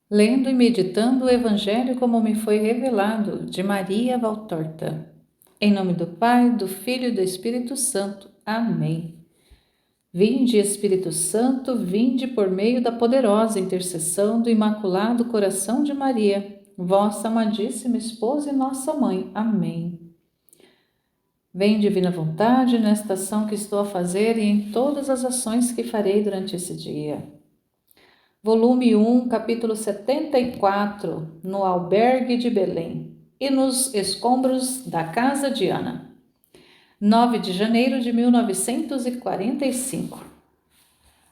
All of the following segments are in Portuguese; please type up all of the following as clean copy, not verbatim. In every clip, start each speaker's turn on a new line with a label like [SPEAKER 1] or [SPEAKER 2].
[SPEAKER 1] Lendo e meditando o Evangelho como me foi revelado, de Maria Valtorta. Em nome do Pai, do Filho e do Espírito Santo. Amém. Vinde, Espírito Santo, vinde por meio da poderosa intercessão do Imaculado Coração de Maria, vossa amadíssima esposa e nossa mãe. Amém. Vem, divina vontade, nesta ação que estou a fazer e em todas as ações que farei durante esse dia. Volume 1, capítulo 74, no albergue de Belém e nos escombros da casa de Ana. 9 de janeiro de 1945.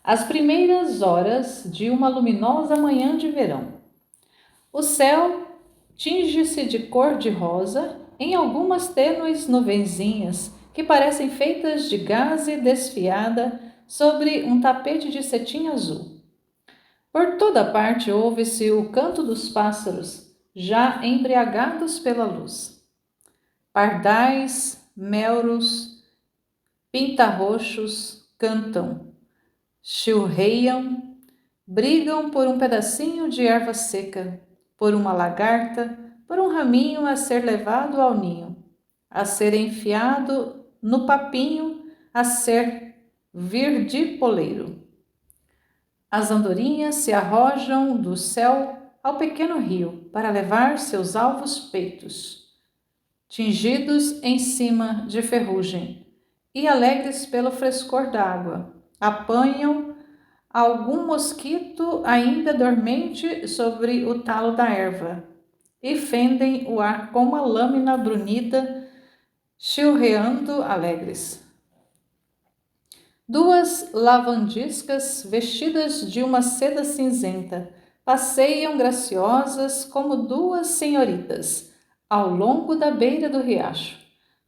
[SPEAKER 1] As primeiras horas de uma luminosa manhã de verão. O céu tinge-se de cor de rosa em algumas tênues nuvenzinhas que parecem feitas de gaze desfiada sobre um tapete de cetim azul. Por toda parte ouve-se o canto dos pássaros, já embriagados pela luz. Pardais, melros, pintarroxos cantam, chilreiam, brigam por um pedacinho de erva seca, por uma lagarta, por um raminho a ser levado ao ninho, a ser enfiado no papinho, a ser virdipoleiro. As andorinhas se arrojam do céu ao pequeno rio para levar seus alvos peitos, tingidos em cima de ferrugem, e alegres pelo frescor da água, apanham algum mosquito ainda dormente sobre o talo da erva e fendem o ar com uma lâmina brunida, chilreando alegres. Duas lavandiscas vestidas de uma seda cinzenta passeiam graciosas como duas senhoritas ao longo da beira do riacho,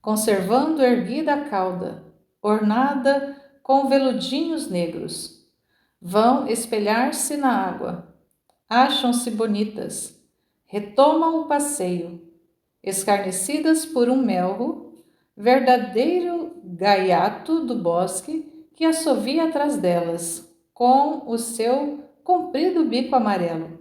[SPEAKER 1] conservando erguida a cauda, ornada com veludinhos negros. Vão espelhar-se na água, acham-se bonitas, retomam o passeio, escarnecidas por um melro, verdadeiro gaiato do bosque, que assovia atrás delas, com o seu comprido bico amarelo.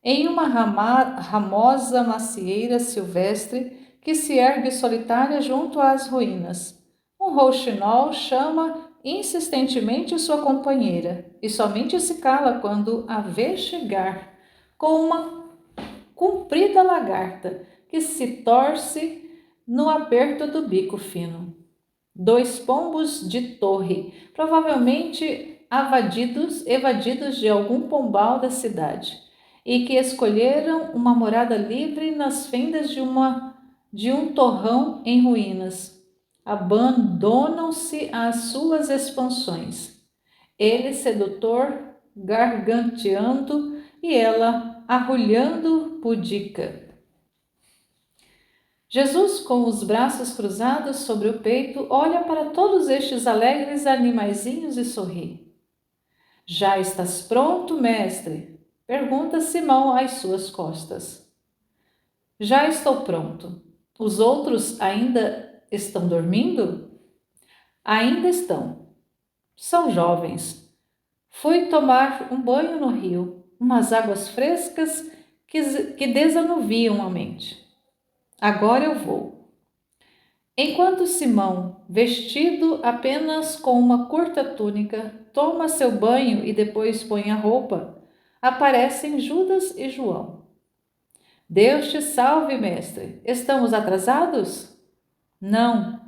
[SPEAKER 1] Em uma ramosa macieira silvestre que se ergue solitária junto às ruínas, um rouxinol chama insistentemente sua companheira e somente se cala quando a vê chegar com uma comprida lagarta que se torce no aperto do bico fino. Dois pombos de torre, provavelmente evadidos de algum pombal da cidade, e que escolheram uma morada livre nas fendas de um torrão em ruínas. Abandonam-se às suas expansões. Ele sedutor, garganteando, e ela arrulhando pudica. Jesus, com os braços cruzados sobre o peito, olha para todos estes alegres animaizinhos e sorri. Já estás pronto, mestre? Pergunta Simão às suas costas. Já estou pronto. Os outros ainda estão dormindo? Ainda estão. São jovens. Fui tomar um banho no rio, umas águas frescas que desanuviam a mente. Agora eu vou. Enquanto Simão, vestido apenas com uma curta túnica, toma seu banho e depois põe a roupa, aparecem Judas e João. Deus te salve, mestre. Estamos atrasados? Não.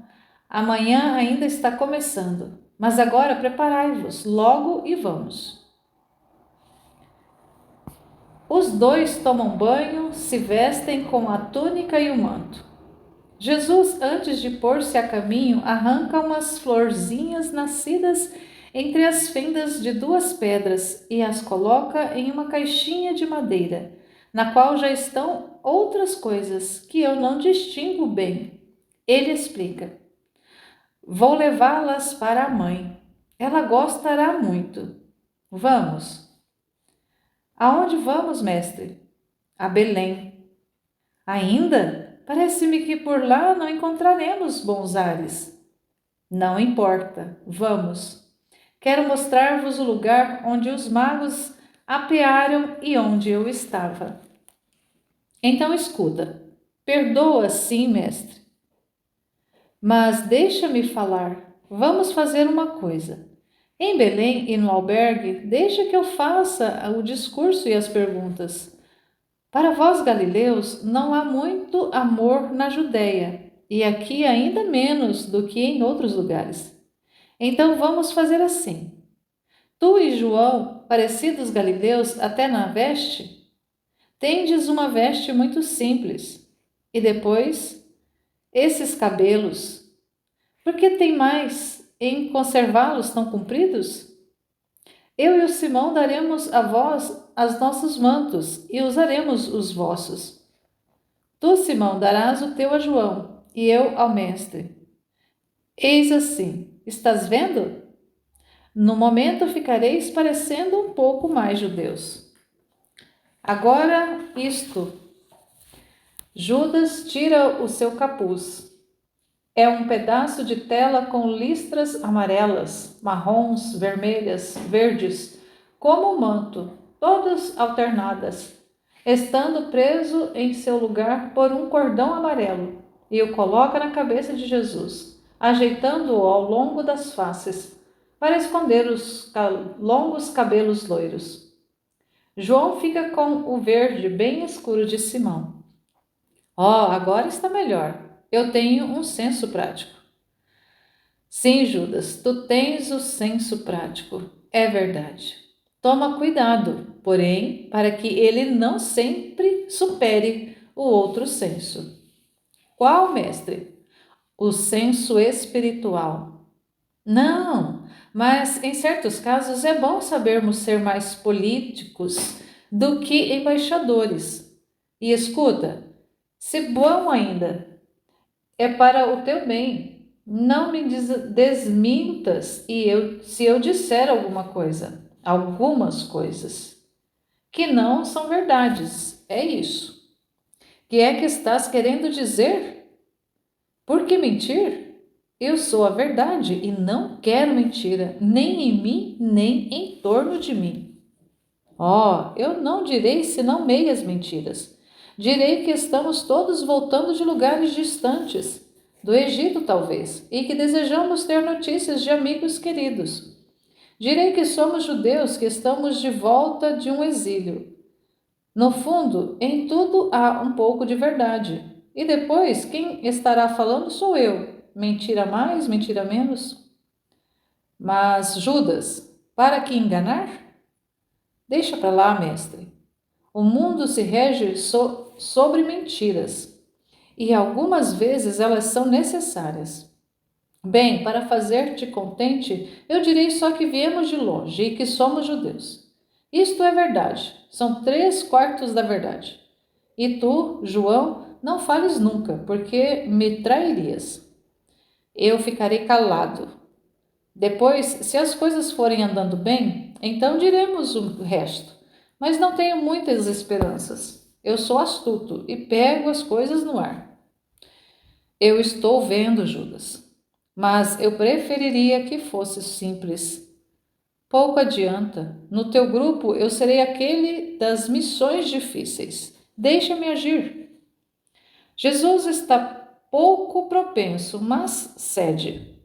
[SPEAKER 1] Amanhã ainda está começando, mas agora preparai-vos logo e vamos. Os dois tomam banho, se vestem com a túnica e o manto. Jesus, antes de pôr-se a caminho, arranca umas florzinhas nascidas entre as fendas de duas pedras e as coloca em uma caixinha de madeira, na qual já estão outras coisas que eu não distingo bem. Ele explica: vou levá-las para a mãe. Ela gostará muito. Vamos. Aonde vamos, mestre? A Belém. Ainda? Parece-me que por lá não encontraremos bons ares. Não importa, vamos. Quero mostrar-vos o lugar onde os magos apearam e onde eu estava. Então escuta, perdoa sim, mestre, mas deixa-me falar. Vamos fazer uma coisa. Em Belém e no albergue, deixa que eu faça o discurso e as perguntas. Para vós, galileus, não há muito amor na Judéia, e aqui ainda menos do que em outros lugares. Então vamos fazer assim. Tu e João, parecidos galileus até na veste, tendes uma veste muito simples. E depois, esses cabelos, por que tem mais em conservá-los tão compridos? Eu e o Simão daremos a vós os nossos mantos e usaremos os vossos. Tu, Simão, darás o teu a João, e eu ao mestre. Eis assim, estás vendo? No momento ficareis parecendo um pouco mais judeus. Agora isto, Judas tira o seu capuz. É um pedaço de tela com listras amarelas, marrons, vermelhas, verdes, como um manto, todas alternadas, estando preso em seu lugar por um cordão amarelo, e o coloca na cabeça de Jesus, ajeitando-o ao longo das faces, para esconder os longos cabelos loiros. João fica com o verde bem escuro de Simão. Agora está melhor. Eu tenho um senso prático. Sim, Judas, tu tens o senso prático. É verdade. Toma cuidado, porém, para que ele não sempre supere o outro senso. Qual, mestre? O senso espiritual. Não, mas em certos casos é bom sabermos ser mais políticos do que embaixadores. E escuta, se bom ainda, é para o teu bem. Não me desmintas se eu disser algumas coisas, que não são verdades. É isso. Que é que estás querendo dizer? Por que mentir? Eu sou a verdade e não quero mentira, nem em mim, nem em torno de mim. Eu não direi senão meias mentiras. Direi que estamos todos voltando de lugares distantes, do Egito talvez, e que desejamos ter notícias de amigos queridos. Direi que somos judeus que estamos de volta de um exílio. No fundo, em tudo há um pouco de verdade. E depois, quem estará falando sou eu. Mentira mais, mentira menos? Mas, Judas, para que enganar? Deixa para lá, mestre. O mundo se rege sobre mentiras, e algumas vezes elas são necessárias. Bem, para fazer-te contente, eu direi só que viemos de longe e que somos judeus. Isto é verdade, são 3/4 da verdade. E tu, João, não fales nunca, porque me trairias. Eu ficarei calado. Depois, se as coisas forem andando bem, então diremos o resto. Mas não tenho muitas esperanças. Eu sou astuto e pego as coisas no ar. Eu estou vendo, Judas, mas eu preferiria que fosse simples. Pouco adianta. No teu grupo eu serei aquele das missões difíceis. Deixa-me agir. Jesus está pouco propenso, mas cede.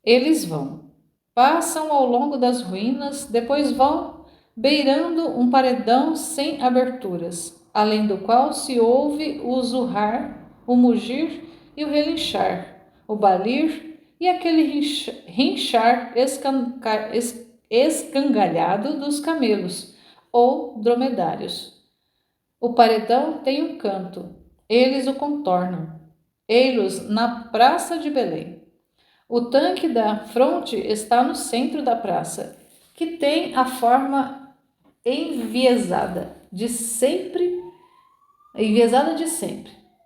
[SPEAKER 1] Eles vão. Passam ao longo das ruínas, depois vão beirando um paredão sem aberturas, além do qual se ouve o zurrar, o mugir e o relinchar, o balir e aquele rinchar escangalhado dos camelos ou dromedários. O paredão tem um canto, eles o contornam. Ei-los na praça de Belém. O tanque da fronte está no centro da praça, que tem a forma enviesada de sempre.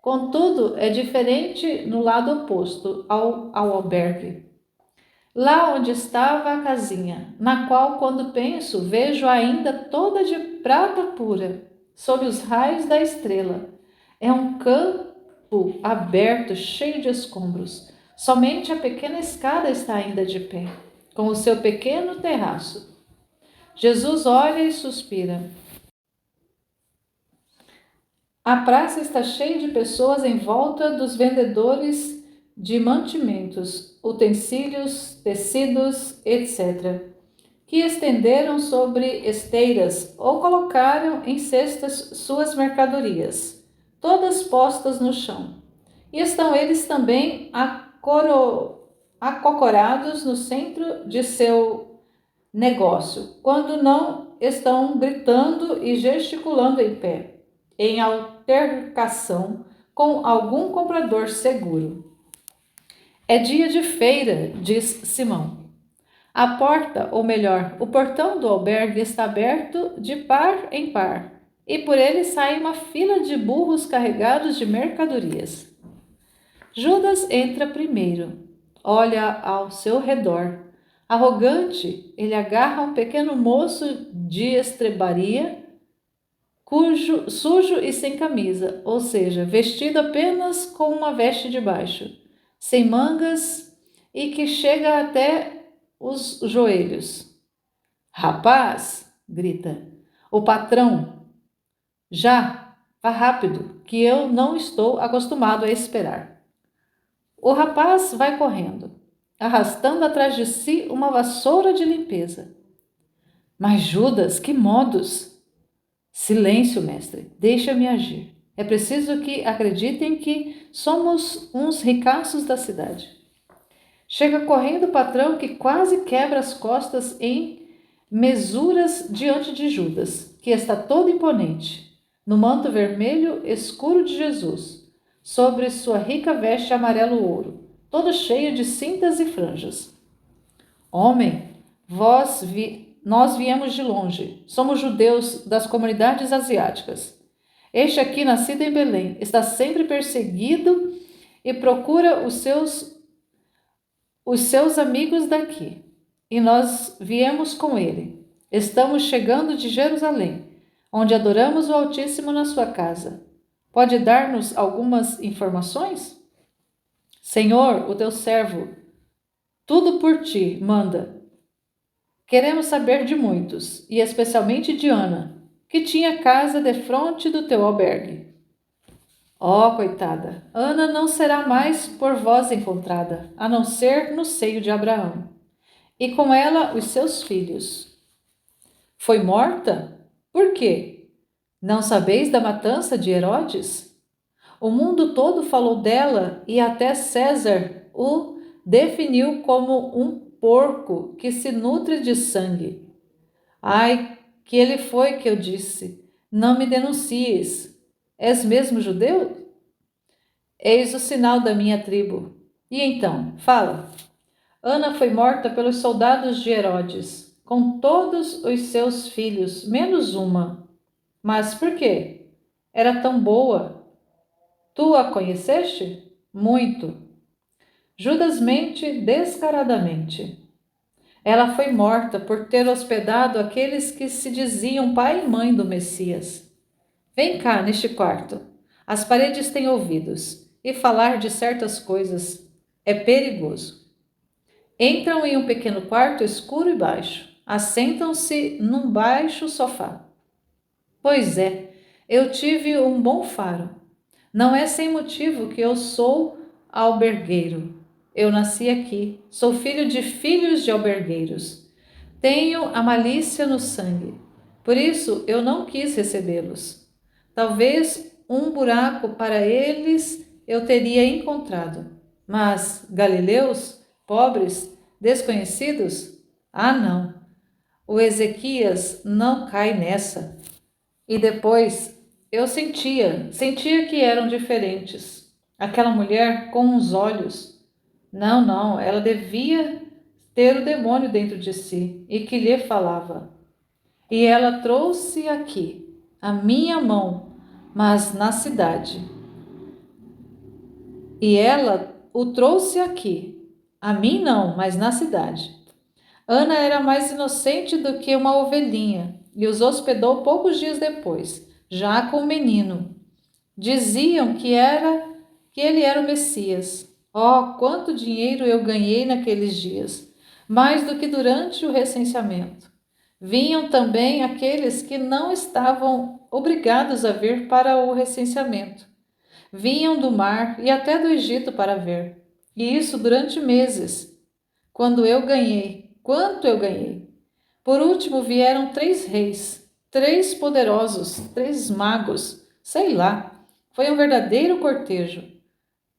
[SPEAKER 1] Contudo, é diferente no lado oposto ao albergue. Lá onde estava a casinha, na qual, quando penso, vejo ainda toda de prata pura, sob os raios da estrela. É um campo aberto, cheio de escombros. Somente a pequena escada está ainda de pé, com o seu pequeno terraço. Jesus olha e suspira. A praça está cheia de pessoas em volta dos vendedores de mantimentos, utensílios, tecidos, etc., que estenderam sobre esteiras ou colocaram em cestas suas mercadorias, todas postas no chão. E estão eles também acocorados no centro de seu negócio, quando não estão gritando e gesticulando em pé, em altercação com algum comprador seguro. É dia de feira, diz Simão. A porta, ou melhor, o portão do albergue está aberto de par em par, e por ele sai uma fila de burros carregados de mercadorias. Judas entra primeiro, olha ao seu redor. Arrogante, ele agarra um pequeno moço de estrebaria, sujo e sem camisa, ou seja, vestido apenas com uma veste de baixo, sem mangas e que chega até os joelhos. Rapaz, grita, o patrão, já, vá rápido, que eu não estou acostumado a esperar. O rapaz vai correndo, arrastando atrás de si uma vassoura de limpeza. Mas Judas, que modos! Silêncio, mestre, deixa-me agir. É preciso que acreditem que somos uns ricaços da cidade. Chega correndo o patrão que quase quebra as costas em mesuras diante de Judas, que está todo imponente, no manto vermelho escuro de Jesus, sobre sua rica veste amarelo-ouro, todo cheio de cintas e franjas. Homem, nós viemos de longe, somos judeus das comunidades asiáticas. Este aqui, nascido em Belém, está sempre perseguido e procura os seus amigos daqui. E nós viemos com ele. Estamos chegando de Jerusalém, onde adoramos o Altíssimo na sua casa. Pode dar-nos algumas informações? Senhor, o teu servo, tudo por ti, manda. Queremos saber de muitos, e especialmente de Ana, que tinha casa defronte do teu albergue. Ó, coitada, Ana não será mais por vós encontrada, a não ser no seio de Abraão, e com ela os seus filhos. Foi morta? Por quê? Não sabeis da matança de Herodes? O mundo todo falou dela e até César o definiu como um porco que se nutre de sangue. Ai, que ele foi que eu disse, não me denuncies. És mesmo judeu? Eis o sinal da minha tribo. E então, fala. Ana foi morta pelos soldados de Herodes, com todos os seus filhos, menos uma. Mas por quê? Era tão boa. Tu a conheceste? Muito. Judas mente descaradamente. Ela foi morta por ter hospedado aqueles que se diziam pai e mãe do Messias. Vem cá, neste quarto. As paredes têm ouvidos, e falar de certas coisas é perigoso. Entram em um pequeno quarto escuro e baixo. Assentam-se num baixo sofá. Pois é, eu tive um bom faro. Não é sem motivo que eu sou albergueiro. Eu nasci aqui, sou filho de filhos de albergueiros. Tenho a malícia no sangue. Por isso eu não quis recebê-los. Talvez um buraco para eles eu teria encontrado. Mas galileus, pobres, desconhecidos? Ah, não. O Ezequias não cai nessa. E depois eu sentia que eram diferentes. Aquela mulher com uns olhos. Não, ela devia ter o demônio dentro de si e que lhe falava. E ela trouxe aqui a minha mão, mas na cidade. E ela o trouxe aqui, a mim não, mas na cidade. Ana era mais inocente do que uma ovelhinha e os hospedou poucos dias depois, já com o menino. Diziam que ele era o Messias. Oh, quanto dinheiro eu ganhei naqueles dias, mais do que durante o recenseamento. Vinham também aqueles que não estavam obrigados a vir para o recenseamento. Vinham do mar e até do Egito para ver. E isso durante meses. Quanto eu ganhei! Por último vieram 3 reis, 3 poderosos, 3 magos, sei lá. Foi um verdadeiro cortejo.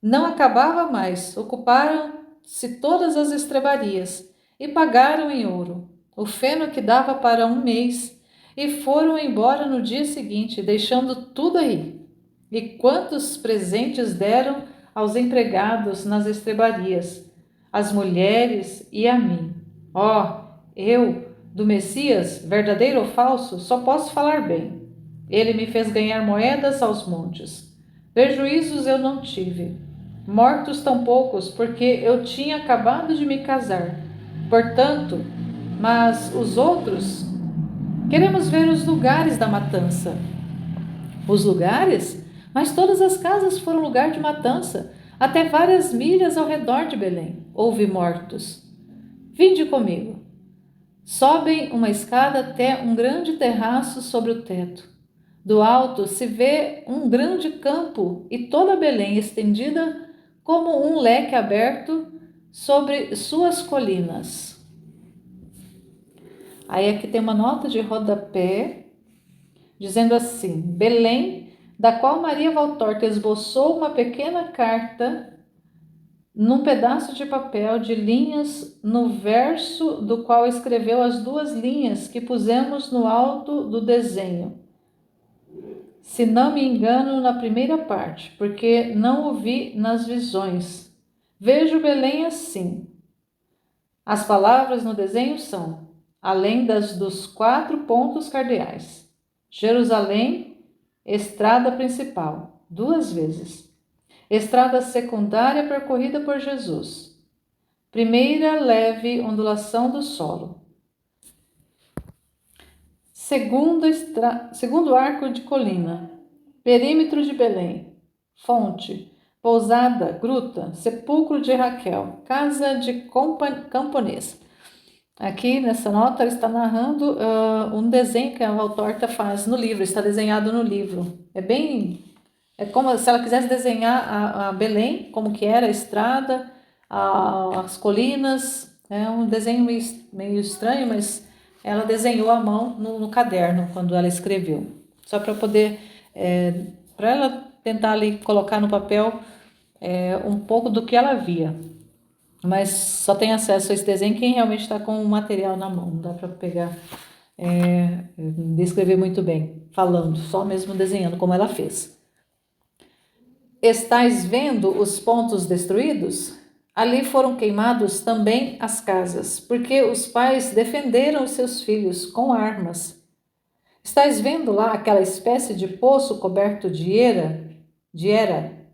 [SPEAKER 1] Não acabava mais, ocuparam-se todas as estrebarias e pagaram em ouro o feno que dava para um mês e foram embora no dia seguinte, deixando tudo aí. E quantos presentes deram aos empregados nas estrebarias, às mulheres e a mim. Eu, do Messias, verdadeiro ou falso, só posso falar bem. Ele me fez ganhar moedas aos montes. Prejuízos eu não tive. Mortos tão poucos, porque eu tinha acabado de me casar. Portanto, mas os outros, queremos ver os lugares da matança. Os lugares? Mas todas as casas foram lugar de matança, até várias milhas ao redor de Belém. Houve mortos. Vinde comigo. Sobem uma escada até um grande terraço sobre o teto. Do alto se vê um grande campo e toda Belém estendida como um leque aberto sobre suas colinas. Aí aqui tem uma nota de rodapé dizendo assim: Belém, da qual Maria Valtorta esboçou uma pequena carta num pedaço de papel de linhas, no verso do qual escreveu as 2 linhas que pusemos no alto do desenho. Se não me engano, na primeira parte, porque não o vi nas visões. Vejo Belém assim. As palavras no desenho são, além dos 4 pontos cardeais: Jerusalém, estrada principal, 2 vezes. Estrada secundária percorrida por Jesus. Primeira leve ondulação do solo. Segundo arco de colina. Perímetro de Belém. Fonte. Pousada, gruta, sepulcro de Raquel, casa de camponês. Aqui nessa nota ela está narrando um desenho que a Valtorta faz no livro, está desenhado no livro. É como se ela quisesse desenhar a Belém, como que era a estrada, as colinas. É um desenho meio estranho, mas ela desenhou à mão no caderno quando ela escreveu. Só para poder, para ela tentar ali colocar no papel um pouco do que ela via. Mas só tem acesso a esse desenho quem realmente está com o material na mão. Não dá para pegar, descrever muito bem, falando, só mesmo desenhando como ela fez. Estais vendo os pontos destruídos? Ali foram queimados também as casas, porque os pais defenderam os seus filhos com armas. Estais vendo lá aquela espécie de poço coberto de era?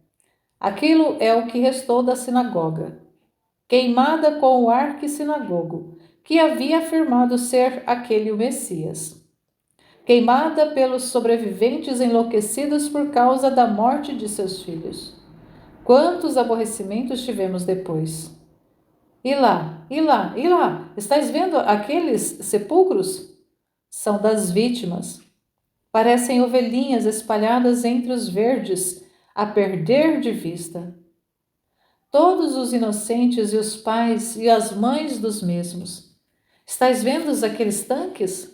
[SPEAKER 1] Aquilo é o que restou da sinagoga, queimada com o arquissinagogo, que havia afirmado ser aquele o Messias. Queimada pelos sobreviventes enlouquecidos por causa da morte de seus filhos. Quantos aborrecimentos tivemos depois? E lá, e lá, e lá, estáis vendo aqueles sepulcros? São das vítimas. Parecem ovelhinhas espalhadas entre os verdes, a perder de vista. Todos os inocentes e os pais e as mães dos mesmos. Estáis vendo aqueles tanques?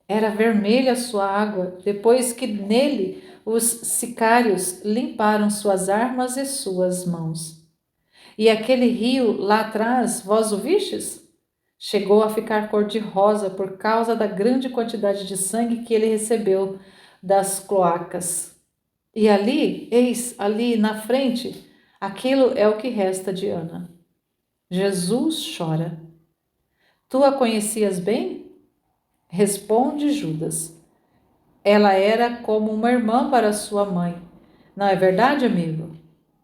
[SPEAKER 1] Era vermelha a sua água, depois que nele os sicários limparam suas armas e suas mãos. E aquele rio lá atrás, vós o vistes? Chegou a ficar cor-de-rosa por causa da grande quantidade de sangue que ele recebeu das cloacas. E ali, eis ali na frente, aquilo é o que resta de Ana. Jesus chora. Tu a conhecias bem? Responde Judas. Ela era como uma irmã para sua mãe. Não é verdade, amigo?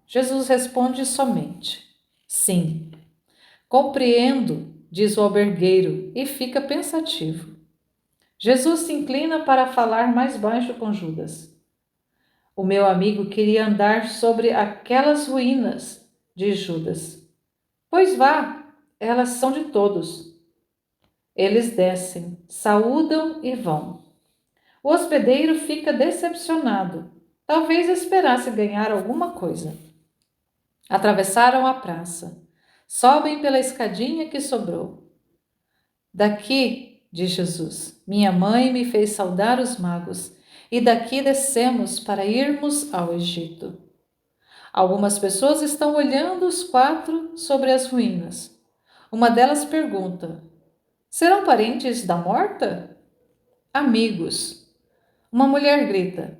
[SPEAKER 1] Jesus responde somente: sim. Compreendo, diz o albergueiro e fica pensativo. Jesus se inclina para falar mais baixo com Judas. O meu amigo queria andar sobre aquelas ruínas, diz Judas. Pois vá, elas são de todos. Eles descem, saúdam e vão. O hospedeiro fica decepcionado. Talvez esperasse ganhar alguma coisa. Atravessaram a praça. Sobem pela escadinha que sobrou. Daqui, diz Jesus, minha mãe me fez saudar os magos, e daqui descemos para irmos ao Egito. Algumas pessoas estão olhando os quatro sobre as ruínas. Uma delas pergunta: serão parentes da morta? Amigos. Uma mulher grita: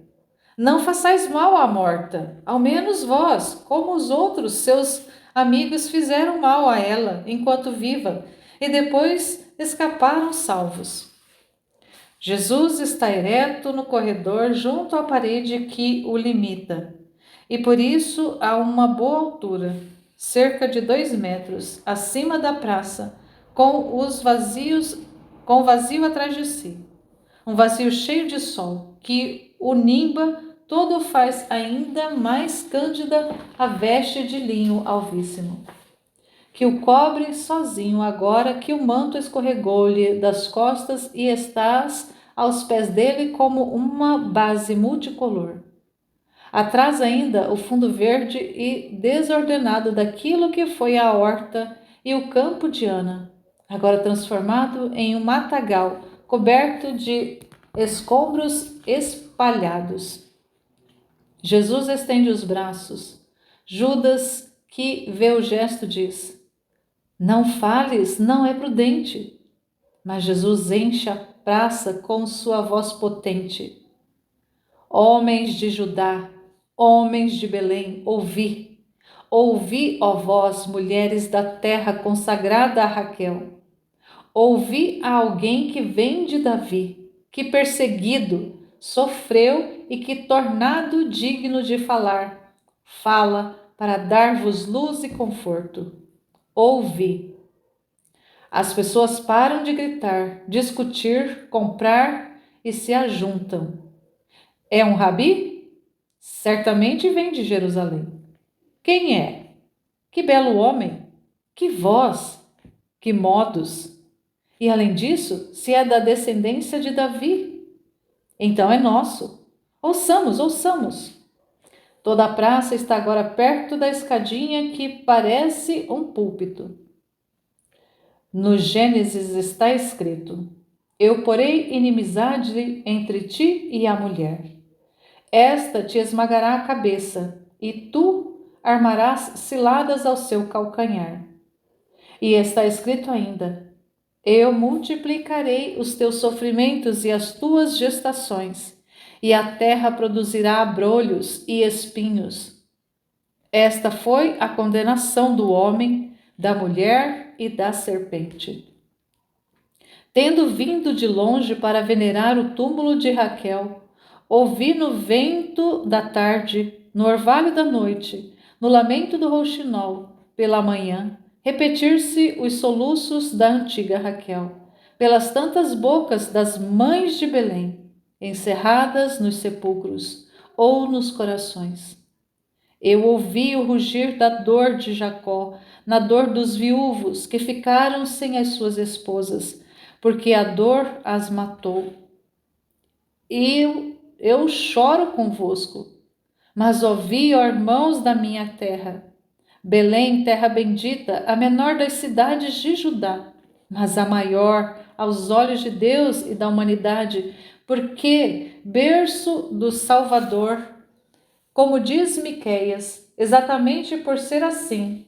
[SPEAKER 1] não façais mal à morta, ao menos vós, como os outros seus amigos fizeram mal a ela enquanto viva e depois escaparam salvos. Jesus está ereto no corredor junto à parede que o limita, e por isso a uma boa altura, cerca de 2 metros, acima da praça, com o vazio atrás de si. Um vazio cheio de sol, que o nimba todo faz ainda mais cândida a veste de linho alvíssimo, que o cobre sozinho agora que o manto escorregou-lhe das costas e estás aos pés dele como uma base multicolor. Atrás ainda o fundo verde e desordenado daquilo que foi a horta e o campo de Ana, agora transformado em um matagal coberto de escombros espalhados. Jesus estende os braços. Judas, que vê o gesto, diz: não fales, não é prudente. Mas Jesus enche a praça com sua voz potente: homens de Judá, homens de Belém, ouvi. Ouvi, ó vós, mulheres da terra consagrada a Raquel. Ouvi a alguém que vem de Davi, que perseguido, sofreu e que tornado digno de falar, fala para dar-vos luz e conforto. Ouvi. As pessoas param de gritar, discutir, comprar e se ajuntam. É um rabi? Certamente vem de Jerusalém. Quem é? Que belo homem! Que voz! Que modos! E além disso, se é da descendência de Davi, então é nosso. Ouçamos, ouçamos. Toda a praça está agora perto da escadinha que parece um púlpito. No Gênesis está escrito: eu porei inimizade entre ti e a mulher. Esta te esmagará a cabeça, e tu armarás ciladas ao seu calcanhar. E está escrito ainda: eu multiplicarei os teus sofrimentos e as tuas gestações, e a terra produzirá abrolhos e espinhos. Esta foi a condenação do homem, da mulher e da serpente. Tendo vindo de longe para venerar o túmulo de Raquel, ouvi no vento da tarde, no orvalho da noite, no lamento do rouxinol, pela manhã, repetir-se os soluços da antiga Raquel, pelas tantas bocas das mães de Belém, encerradas nos sepulcros ou nos corações. Eu ouvi o rugir da dor de Jacó, na dor dos viúvos que ficaram sem as suas esposas, porque a dor as matou. Eu choro convosco, mas ouvi, ó irmãos da minha terra, Belém, terra bendita, a menor das cidades de Judá, mas a maior aos olhos de Deus e da humanidade, porque berço do Salvador, como diz Miqueias, exatamente por ser assim,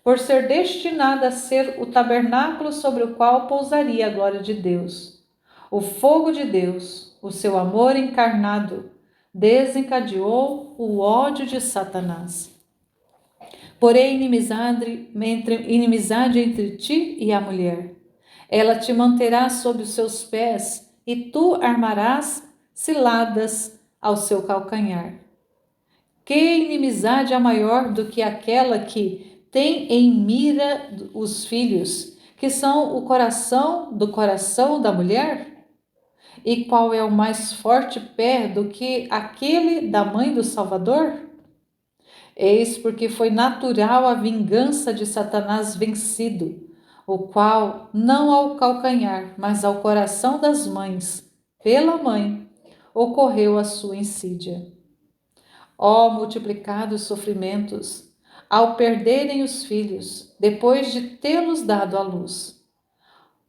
[SPEAKER 1] por ser destinada a ser o tabernáculo sobre o qual pousaria a glória de Deus. O fogo de Deus, o seu amor encarnado, desencadeou o ódio de Satanás. Porém, inimizade entre ti e a mulher. Ela te manterá sob os seus pés, e tu armarás ciladas ao seu calcanhar. Que inimizade é maior do que aquela que tem em mira os filhos, que são o coração da mulher? E qual é o mais forte pé do que aquele da mãe do Salvador? Eis porque foi natural a vingança de Satanás vencido. o qual não ao calcanhar, mas ao coração das mães, pela mãe, ocorreu a sua insídia. Ó multiplicados sofrimentos, ao perderem os filhos, depois de tê-los dado à luz.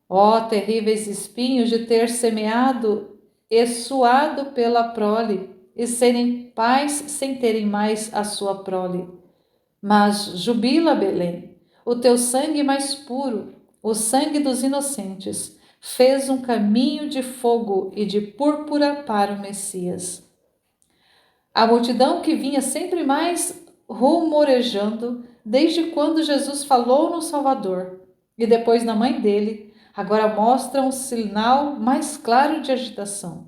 [SPEAKER 1] Ó terríveis espinhos de ter semeado e suado pela prole, e serem pais sem terem mais a sua prole. Mas jubila, Belém, o teu sangue mais puro, o sangue dos inocentes, fez um caminho de fogo e de púrpura para o Messias. A multidão que vinha sempre mais rumorejando, desde quando Jesus falou no Salvador e depois na mãe dele, agora mostra um sinal mais claro de agitação.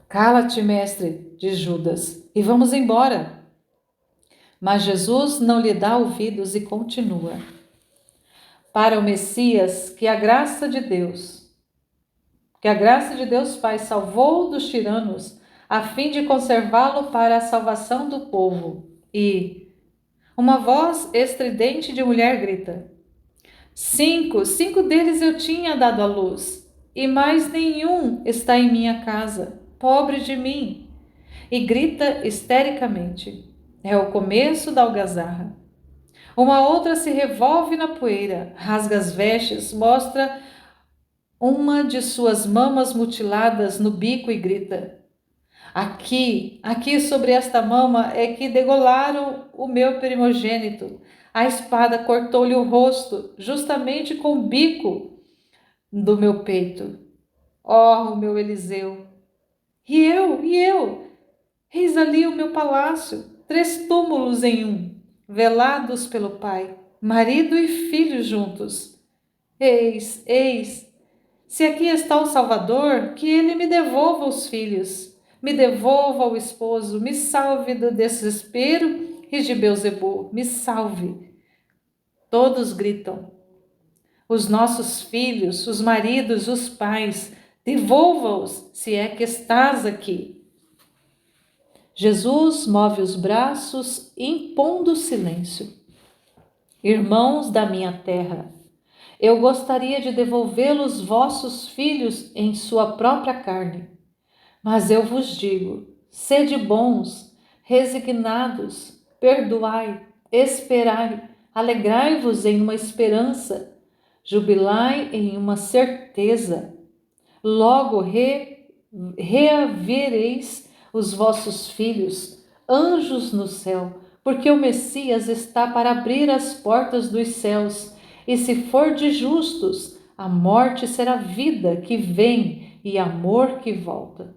[SPEAKER 1] Cala-te, mestre, diz Judas, e vamos embora. Mas Jesus não lhe dá ouvidos e continua. Para o Messias, que a graça de Deus Pai salvou dos tiranos, a fim de conservá-lo para a salvação do povo. E uma voz estridente de mulher grita: cinco deles eu tinha dado à luz, e mais nenhum está em minha casa. Pobre de mim! E grita histericamente. É o começo da algazarra. Uma outra se revolve na poeira, rasga as vestes, mostra uma de suas mamas mutiladas no bico e grita: aqui sobre esta mama é que degolaram o meu primogênito. A espada cortou-lhe o rosto, justamente com o bico do meu peito. Oh, o meu Eliseu! E eu? Eis ali o meu palácio, 3 túmulos em um, velados pelo pai, marido e filho juntos. Eis, se aqui está o Salvador, que ele me devolva os filhos, me devolva o esposo, me salve do desespero e de Beelzebul, me salve. Todos gritam: os nossos filhos, os maridos, os pais, devolva-os, se é que estás aqui. Jesus move os braços, impondo silêncio. Irmãos da minha terra, eu gostaria de devolvê-los vossos filhos em sua própria carne. Mas eu vos digo, sede bons, resignados, perdoai, esperai, alegrai-vos em uma esperança, jubilai em uma certeza. Logo reavereis os vossos filhos, anjos no céu, porque o Messias está para abrir as portas dos céus, e se for de justos, a morte será vida que vem e amor que volta.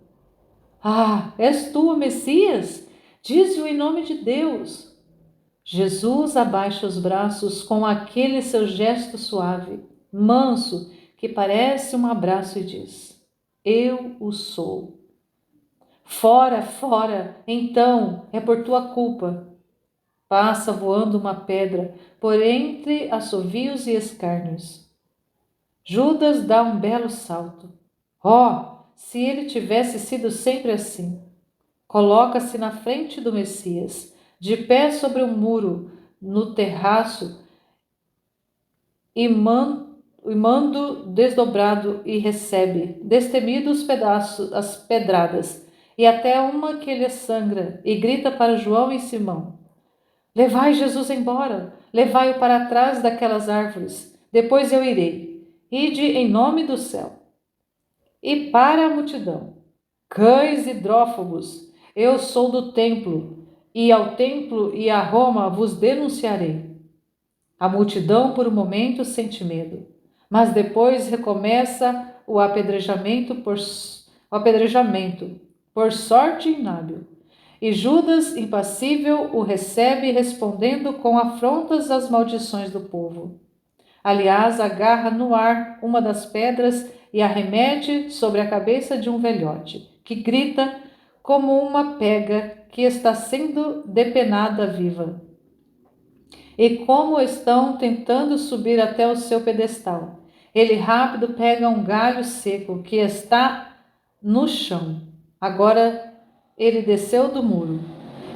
[SPEAKER 1] Ah, és tu o Messias? Dize-o em nome de Deus. Jesus abaixa os braços com aquele seu gesto suave, manso, que parece um abraço e diz: eu o sou. Fora, então, é por tua culpa. Passa voando uma pedra por entre assovios e escárnios. Judas dá um belo salto. Oh, se ele tivesse sido sempre assim! Coloca-se na frente do Messias, de pé sobre o muro, no terraço, e mando desdobrado e recebe, destemido os pedaços, as pedradas, e até uma que lhe sangra, e grita para João e Simão: levai Jesus embora, levai-o para trás daquelas árvores, depois eu irei. Ide em nome do céu. E para a multidão: cães hidrófobos, eu sou do templo, e ao templo e a Roma vos denunciarei. A multidão por um momento sente medo, mas depois recomeça o apedrejamento, por sorte inábil. E Judas, impassível, o recebe, respondendo com afrontas às maldições do povo. Aliás, agarra no ar uma das pedras e arremete sobre a cabeça de um velhote, que grita como uma pega que está sendo depenada viva. E como estão tentando subir até o seu pedestal, ele rápido pega um galho seco que está no chão. Agora ele desceu do muro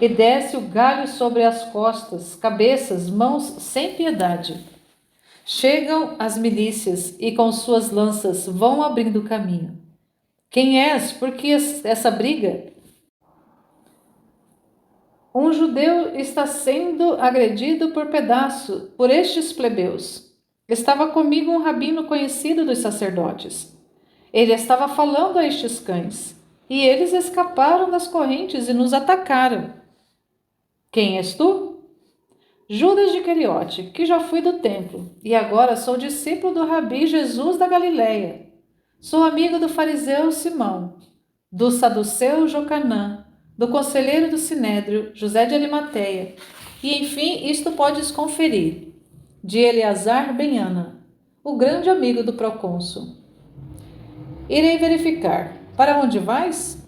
[SPEAKER 1] e desce o galho sobre as costas, cabeças, mãos, sem piedade. Chegam as milícias e com suas lanças vão abrindo caminho. Quem és? Por que essa briga? Um judeu está sendo agredido por pedaço por estes plebeus. Estava comigo um rabino conhecido dos sacerdotes. Ele estava falando a estes cães, e eles escaparam das correntes e nos atacaram. Quem és tu? Judas de Queriote, que já fui do templo, e agora sou discípulo do Rabi Jesus da Galileia. Sou amigo do fariseu Simão, do saduceu Jocanã, do conselheiro do Sinédrio, José de Arimateia, e enfim isto podes conferir, de Eleazar ben Ana, o grande amigo do procônsul. Irei verificar. Para onde vais?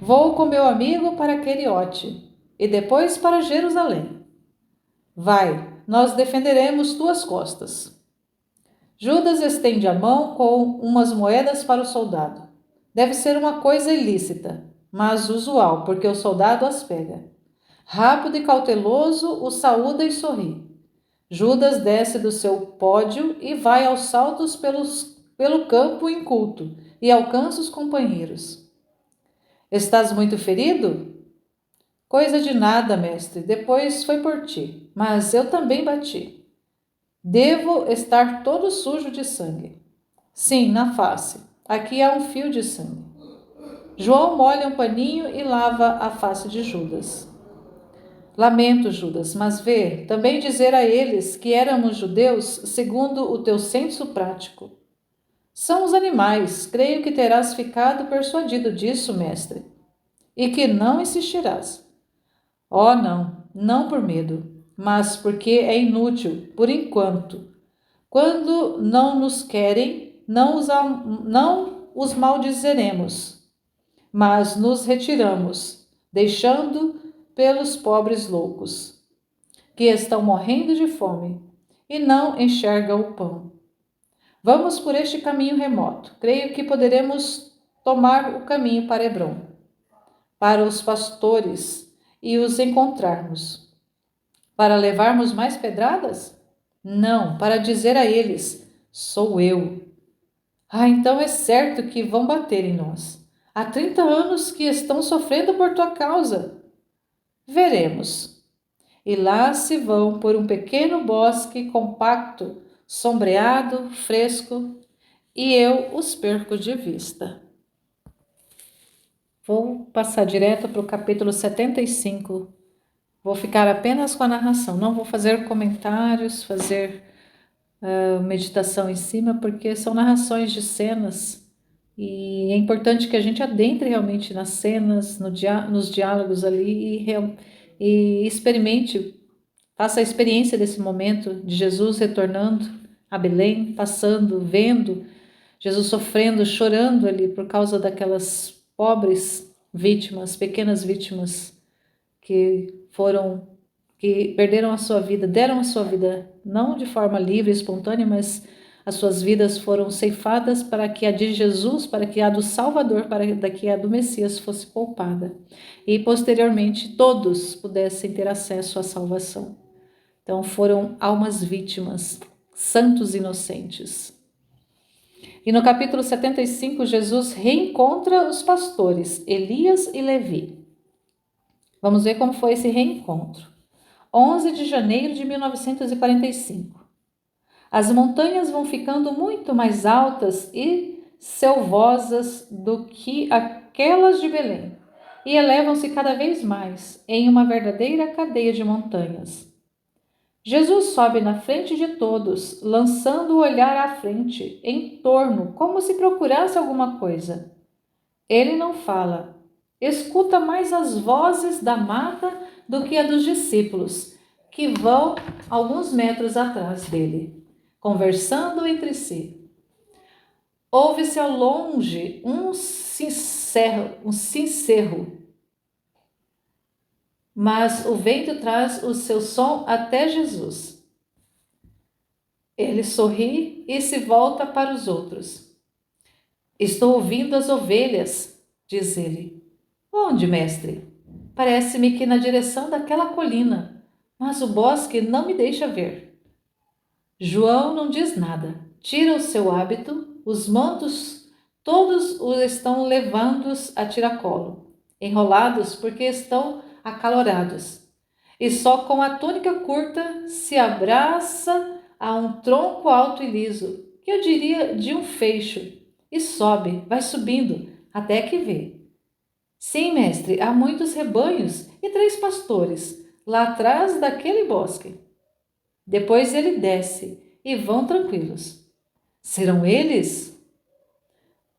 [SPEAKER 1] Vou com meu amigo para Queriote, e depois para Jerusalém. Vai, nós defenderemos tuas costas. Judas estende a mão com umas moedas para o soldado. Deve ser uma coisa ilícita, mas usual, porque o soldado as pega. Rápido e cauteloso, o saúda e sorri. Judas desce do seu pódio e vai aos saltos pelo campo inculto e alcança os companheiros. Estás muito ferido? Coisa de nada, mestre, depois foi por ti, mas eu também bati. Devo estar todo sujo de sangue. Sim, na face. Aqui há um fio de sangue. João molha um paninho e lava a face de Judas. Lamento, Judas, mas vê, também dizer a eles que éramos judeus segundo o teu senso prático. São os animais, creio que terás ficado persuadido disso, mestre, e que não insistirás. Oh, não, não por medo, mas porque é inútil, por enquanto. Quando não nos querem, não os maldizeremos, mas nos retiramos, deixando pelos pobres loucos, que estão morrendo de fome e não enxergam o pão. Vamos por este caminho remoto. Creio que poderemos tomar o caminho para Hebrom, para os pastores e os encontrarmos. Para levarmos mais pedradas? Não, para dizer a eles: sou eu. Ah, então é certo que vão bater em nós. Há 30 anos que estão sofrendo por tua causa. Veremos. E lá se vão por um pequeno bosque compacto, sombreado, fresco, e eu os perco de vista. Vou passar direto para o capítulo 75. Vou ficar apenas com a narração, não vou fazer comentários, fazer meditação em cima, porque são narrações de cenas e é importante que a gente adentre realmente nas cenas, nos diálogos ali e experimente, faça a experiência desse momento de Jesus retornando a Belém, passando, vendo Jesus sofrendo, chorando ali por causa daquelas pobres vítimas, pequenas vítimas que perderam a sua vida, deram a sua vida, não de forma livre, espontânea, mas as suas vidas foram ceifadas para que a de Jesus, para que a do Salvador, para que a do Messias fosse poupada. E posteriormente todos pudessem ter acesso à salvação. Então foram almas vítimas, santos inocentes. E no capítulo 75, Jesus reencontra os pastores, Elias e Levi. Vamos ver como foi esse reencontro. 11 de janeiro de 1945. As montanhas vão ficando muito mais altas e selvosas do que aquelas de Belém e elevam-se cada vez mais em uma verdadeira cadeia de montanhas. Jesus sobe na frente de todos, lançando o olhar à frente, em torno, como se procurasse alguma coisa. Ele não fala. Escuta mais as vozes da mata do que a dos discípulos, que vão alguns metros atrás dele, conversando entre si. Ouve-se ao longe um cincérro, mas o vento traz o seu som até Jesus. Ele sorri e se volta para os outros. Estou ouvindo as ovelhas, diz ele. Onde, mestre? Parece-me que na direção daquela colina, mas o bosque não me deixa ver. João não diz nada. Tira o seu hábito, os mantos, todos os estão levando-os a tiracolo, enrolados porque estão acalorados. E só com a túnica curta se abraça a um tronco alto e liso, que eu diria de um feixo, e sobe, vai subindo, até que vê. Sim, mestre, há muitos rebanhos e 3 pastores, lá atrás daquele bosque. Depois ele desce e vão tranquilos. Serão eles?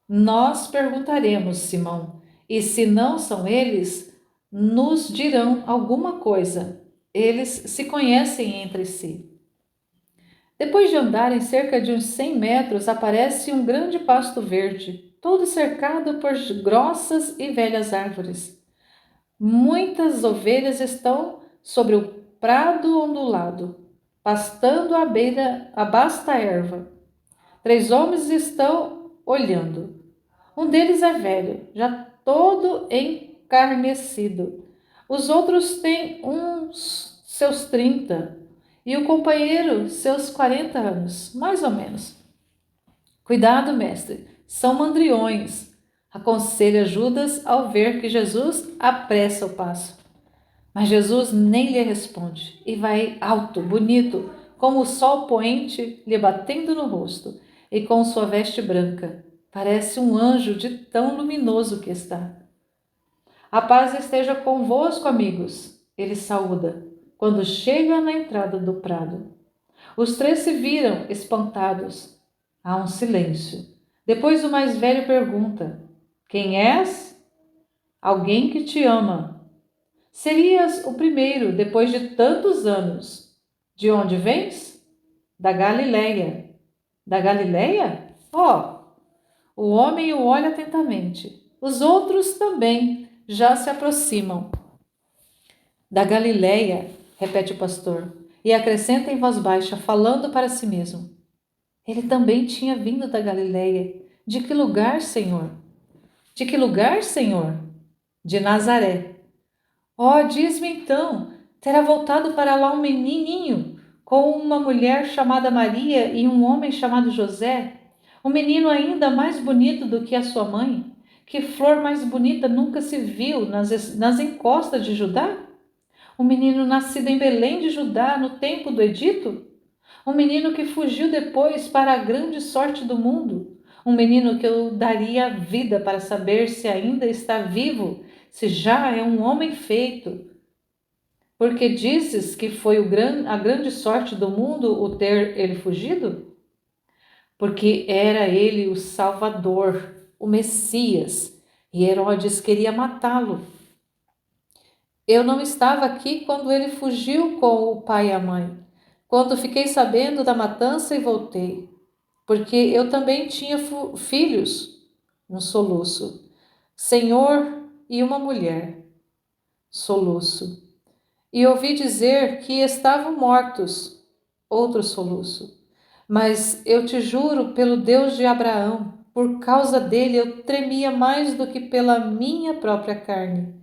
[SPEAKER 1] Nós perguntaremos, Simão, e se não são eles, nos dirão alguma coisa. Eles se conhecem entre si. Depois de andarem cerca de uns 100 metros, aparece um grande pasto verde, todo cercado por grossas e velhas árvores. Muitas ovelhas estão sobre o prado ondulado, pastando à beira a basta erva. 3 homens estão olhando. Um deles é velho, já todo encarnecido. Os outros têm uns seus 30 e o companheiro seus 40 anos, mais ou menos. Cuidado, mestre, são mandriões, aconselha Judas ao ver que Jesus apressa o passo. Mas Jesus nem lhe responde e vai alto, bonito, como o sol poente lhe batendo no rosto e com sua veste branca. Parece um anjo de tão luminoso que está. A paz esteja convosco, amigos, ele saúda, quando chega na entrada do prado. Os 3 se viram espantados. Há um silêncio. Depois o mais velho pergunta: Quem és? Alguém que te ama. Serias o primeiro depois de tantos anos. De onde vens? Da Galileia. Da Galileia? Oh! O homem o olha atentamente. Os outros também já se aproximam. Da Galileia, repete o pastor, e acrescenta em voz baixa, falando para si mesmo. Ele também tinha vindo da Galileia. De que lugar, Senhor? De que lugar, Senhor? De Nazaré. Oh, diz-me então, terá voltado para lá um menininho com uma mulher chamada Maria e um homem chamado José? Um menino ainda mais bonito do que a sua mãe? Que flor mais bonita nunca se viu nas encostas de Judá? Um menino nascido em Belém de Judá, no tempo do Egito? Um menino que fugiu depois para a grande sorte do mundo? Um menino que eu daria a vida para saber se ainda está vivo, se já é um homem feito. Porque dizes que foi a grande sorte do mundo o ter ele fugido? Porque era ele o Salvador, o Messias, e Herodes queria matá-lo. Eu não estava aqui quando ele fugiu com o pai e a mãe, quando fiquei sabendo da matança e voltei, porque eu também tinha filhos, um soluço, Senhor e uma mulher, soluço. E ouvi dizer que estavam mortos, outro soluço. Mas eu te juro pelo Deus de Abraão, por causa dele eu tremia mais do que pela minha própria carne.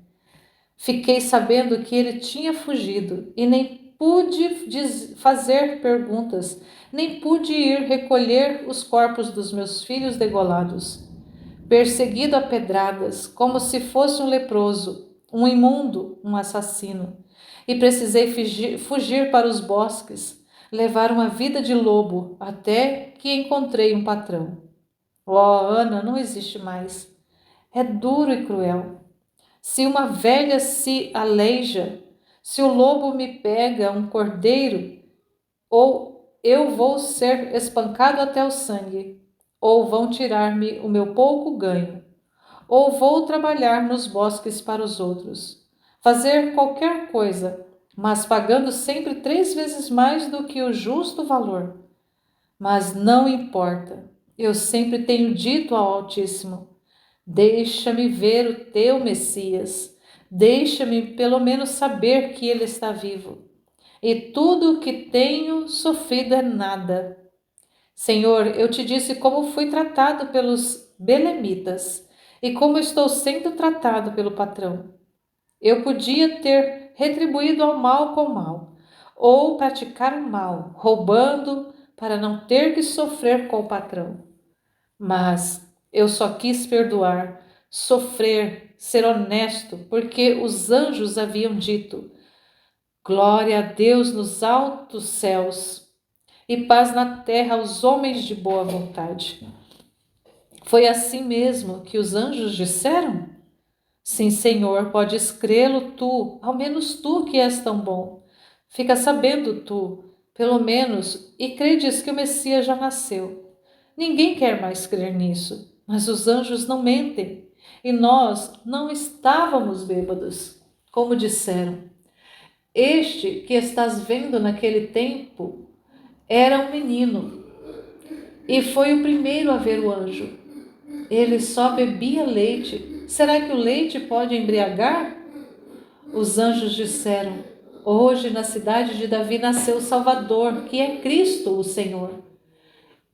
[SPEAKER 1] Fiquei sabendo que ele tinha fugido e nem pude fazer perguntas, nem pude ir recolher os corpos dos meus filhos degolados. Perseguido a pedradas, como se fosse um leproso, um imundo, um assassino. E precisei fugir para os bosques, levar uma vida de lobo, até que encontrei um patrão. Oh, Ana, não existe mais. É duro e cruel. Se uma velha se aleija, se o lobo me pega um cordeiro, ou eu vou ser espancado até o sangue, ou vão tirar-me o meu pouco ganho, ou vou trabalhar nos bosques para os outros, fazer qualquer coisa, mas pagando sempre 3 vezes mais do que o justo valor. Mas não importa, eu sempre tenho dito ao Altíssimo: deixa-me ver o teu Messias, deixa-me pelo menos saber que ele está vivo. E tudo o que tenho sofrido é nada. Senhor, eu te disse como fui tratado pelos belemitas e como estou sendo tratado pelo patrão. Eu podia ter retribuído ao mal com mal, ou praticar o mal, roubando, para não ter que sofrer com o patrão. Mas eu só quis perdoar, sofrer, ser honesto, porque os anjos haviam dito: glória a Deus nos altos céus e paz na terra aos homens de boa vontade. Foi assim mesmo que os anjos disseram? Sim, Senhor, podes crê-lo tu, ao menos tu que és tão bom. Fica sabendo tu, pelo menos, e credes que o Messias já nasceu. Ninguém quer mais crer nisso, mas os anjos não mentem, e nós não estávamos bêbados, como disseram. Este que estás vendo naquele tempo era um menino, e foi o primeiro a ver o anjo. Ele só bebia leite. Será que o leite pode embriagar? Os anjos disseram: hoje na cidade de Davi nasceu o Salvador, que é Cristo, o Senhor.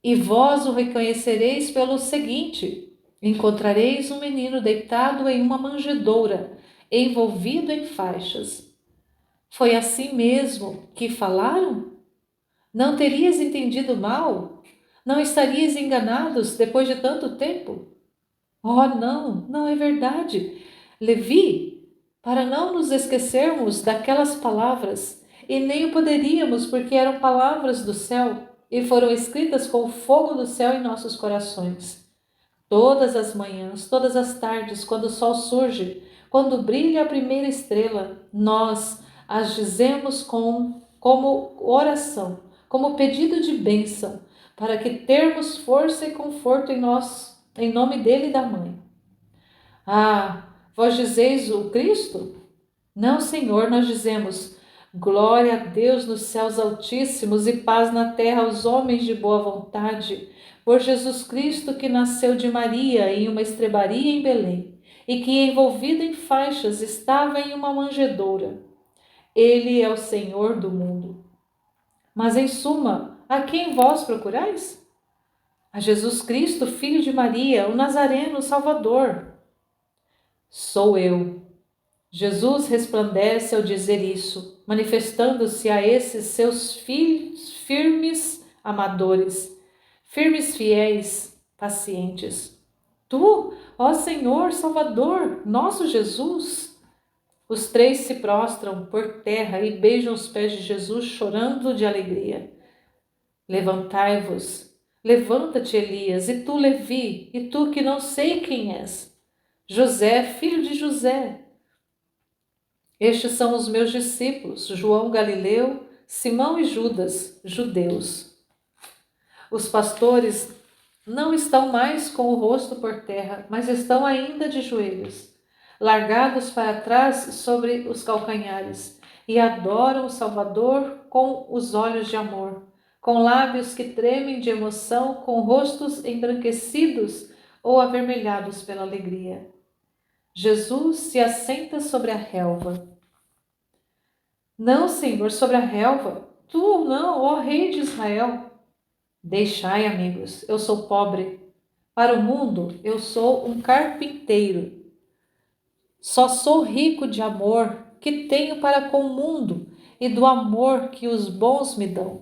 [SPEAKER 1] E vós o reconhecereis pelo seguinte: encontrareis um menino deitado em uma manjedoura, envolvido em faixas. Foi assim mesmo que falaram? Não terias entendido mal? Não estarias enganados depois de tanto tempo? Oh, não, não é verdade. Levi, para não nos esquecermos daquelas palavras, e nem o poderíamos, porque eram palavras do céu e foram escritas com o fogo do céu em nossos corações. Todas as manhãs, todas as tardes, quando o sol surge, quando brilha a primeira estrela, nós as dizemos como oração, como pedido de bênção, para que termos força e conforto em nós, em nome dele e da mãe. Ah, vós dizeis o Cristo? Não, Senhor, nós dizemos: glória a Deus nos céus altíssimos e paz na terra aos homens de boa vontade, por Jesus Cristo que nasceu de Maria em uma estrebaria em Belém, e que envolvido em faixas estava em uma manjedoura. Ele é o Senhor do mundo. Mas em suma, a quem vós procurais? A Jesus Cristo, filho de Maria, o Nazareno, o Salvador. Sou eu. Jesus resplandece ao dizer isso, manifestando-se a esses seus filhos firmes amadores, firmes fiéis, pacientes. Tu, ó Senhor, Salvador, nosso Jesus. Os três se prostram por terra e beijam os pés de Jesus, chorando de alegria. Levantai-vos, levanta-te, Elias, e tu, Levi, e tu que não sei quem és. José, filho de José. Estes são os meus discípulos, João Galileu, Simão e Judas, judeus. Os pastores não estão mais com o rosto por terra, mas estão ainda de joelhos, largados para trás sobre os calcanhares, e adoram o Salvador com os olhos de amor, com lábios que tremem de emoção, com rostos embranquecidos ou avermelhados pela alegria. Jesus se assenta sobre a relva. Não, Senhor, sobre a relva. Tu não, ó Rei de Israel. Deixai, amigos, eu sou pobre. Para o mundo, eu sou um carpinteiro. Só sou rico de amor que tenho para com o mundo e do amor que os bons me dão.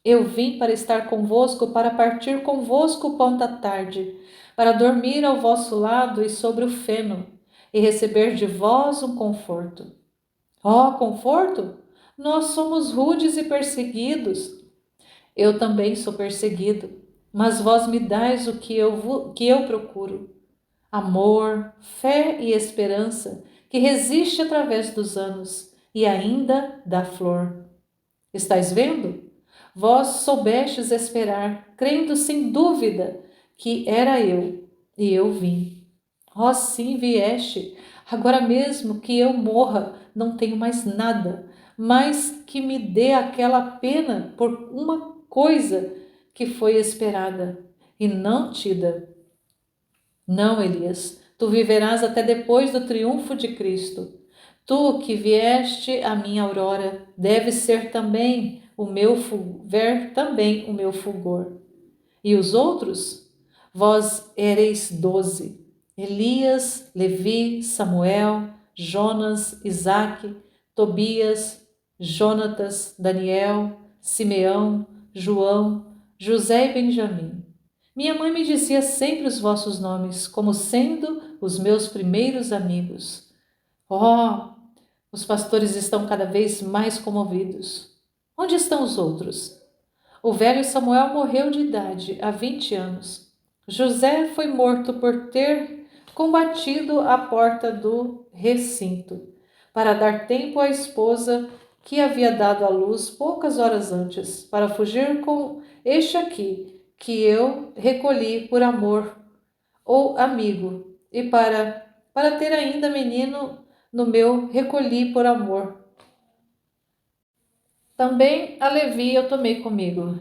[SPEAKER 1] Eu vim para estar convosco, para partir convosco o pão da tarde, para dormir ao vosso lado e sobre o feno, e receber de vós um conforto. Ó, conforto? Nós somos rudes e perseguidos. Eu também sou perseguido, mas vós me dais o que eu procuro. Amor, fé e esperança, que resiste através dos anos e ainda dá flor. Estais vendo? Vós soubestes esperar, crendo sem dúvida que era eu, e eu vim. Ó, sim, vieste. Agora mesmo que eu morra, não tenho mais nada, mas que me dê aquela pena por uma coisa que foi esperada e não tida. Não, Elias, tu viverás até depois do triunfo de Cristo. Tu que vieste a minha aurora, deves ser também ver também o meu fulgor. E os outros? Vós ereis 12. Elias, Levi, Samuel, Jonas, Isaque, Tobias, Jonatas, Daniel, Simeão, João, José e Benjamim. Minha mãe me dizia sempre os vossos nomes, como sendo os meus primeiros amigos. Oh, os pastores estão cada vez mais comovidos. Onde estão os outros? O velho Samuel morreu de idade, há 20 anos. José foi morto por ter combatido a porta do recinto, para dar tempo à esposa que havia dado à luz poucas horas antes, para fugir com este aqui, que eu recolhi por amor ou amigo, e para ter ainda menino no meu recolhi por amor. Também a Levi eu tomei comigo.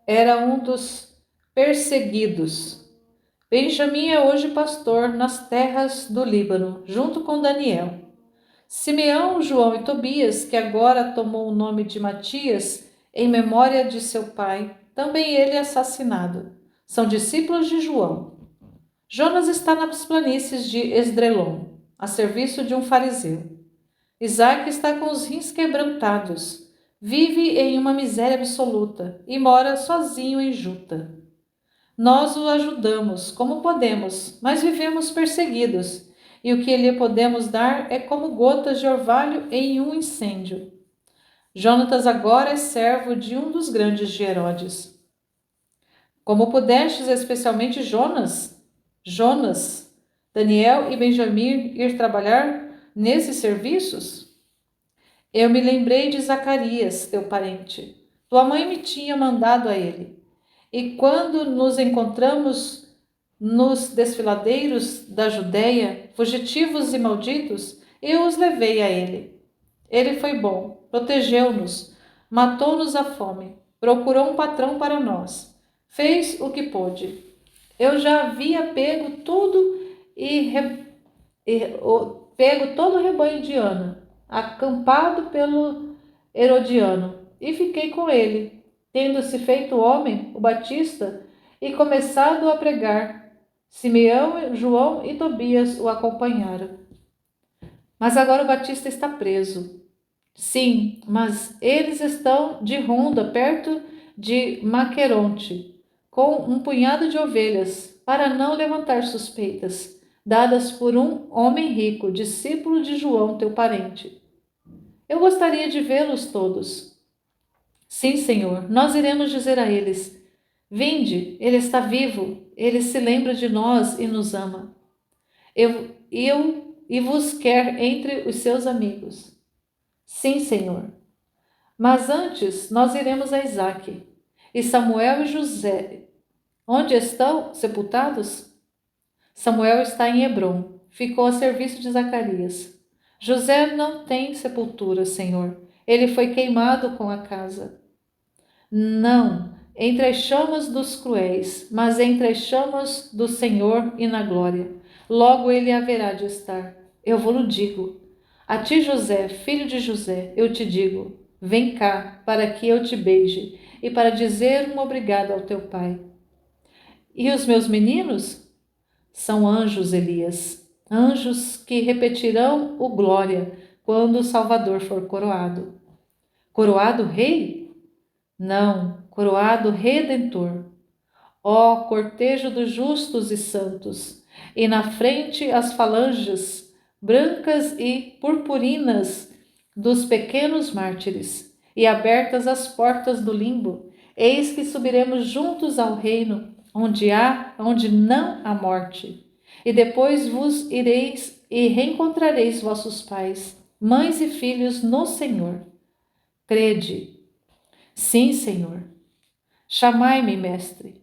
[SPEAKER 1] Era um dos perseguidos. Benjamim é hoje pastor nas terras do Líbano, junto com Daniel. Simeão, João e Tobias, que agora tomou o nome de Matias, em memória de seu pai, também ele assassinado. São discípulos de João. Jonas está nas planícies de Esdrelon, a serviço de um fariseu. Isaac está com os rins quebrantados, vive em uma miséria absoluta e mora sozinho em Juta. Nós o ajudamos como podemos, mas vivemos perseguidos, e o que lhe podemos dar é como gotas de orvalho em um incêndio. Jonatas agora é servo de um dos grandes de Herodes. Como pudestes, especialmente Jonas, Daniel e Benjamim ir trabalhar nesses serviços? Eu me lembrei de Zacarias, teu parente. Tua mãe me tinha mandado a ele. E quando nos encontramos nos desfiladeiros da Judéia, fugitivos e malditos, eu os levei a ele. Ele foi bom, protegeu-nos, matou-nos a fome, procurou um patrão para nós, fez o que pôde. Eu já havia pego todo o rebanho de Ana, acampado pelo Herodiano, e fiquei com ele, tendo-se feito homem, o Batista, e começado a pregar. Simeão, João e Tobias o acompanharam. Mas agora o Batista está preso. Sim, mas eles estão de ronda perto de Maqueronte, com um punhado de ovelhas, para não levantar suspeitas, dadas por um homem rico, discípulo de João, teu parente. Eu gostaria de vê-los todos. Sim, Senhor, nós iremos dizer a eles: vinde, ele está vivo, ele se lembra de nós e nos ama. Eu e vos quer entre os seus amigos. Sim, Senhor. Mas antes nós iremos a Isaque. E Samuel e José, onde estão sepultados? Samuel está em Hebrom, ficou a serviço de Zacarias. José não tem sepultura, Senhor. Ele foi queimado com a casa. Não, entre as chamas dos cruéis, mas entre as chamas do Senhor e na glória. Logo ele haverá de estar. Eu vou-lo digo. A ti, José, filho de José, eu te digo: vem cá, para que eu te beije, e para dizer um obrigado ao teu pai. E os meus meninos? São anjos, Elias, anjos que repetirão o glória quando o Salvador for coroado. Coroado rei? Não, coroado redentor. Ó cortejo dos justos e santos, e na frente as falanges brancas e purpurinas dos pequenos mártires, e abertas as portas do limbo, eis que subiremos juntos ao reino, onde não há morte. E depois vos ireis e reencontrareis vossos pais, mães e filhos no Senhor. Crede. Sim, Senhor. Chamai-me, mestre.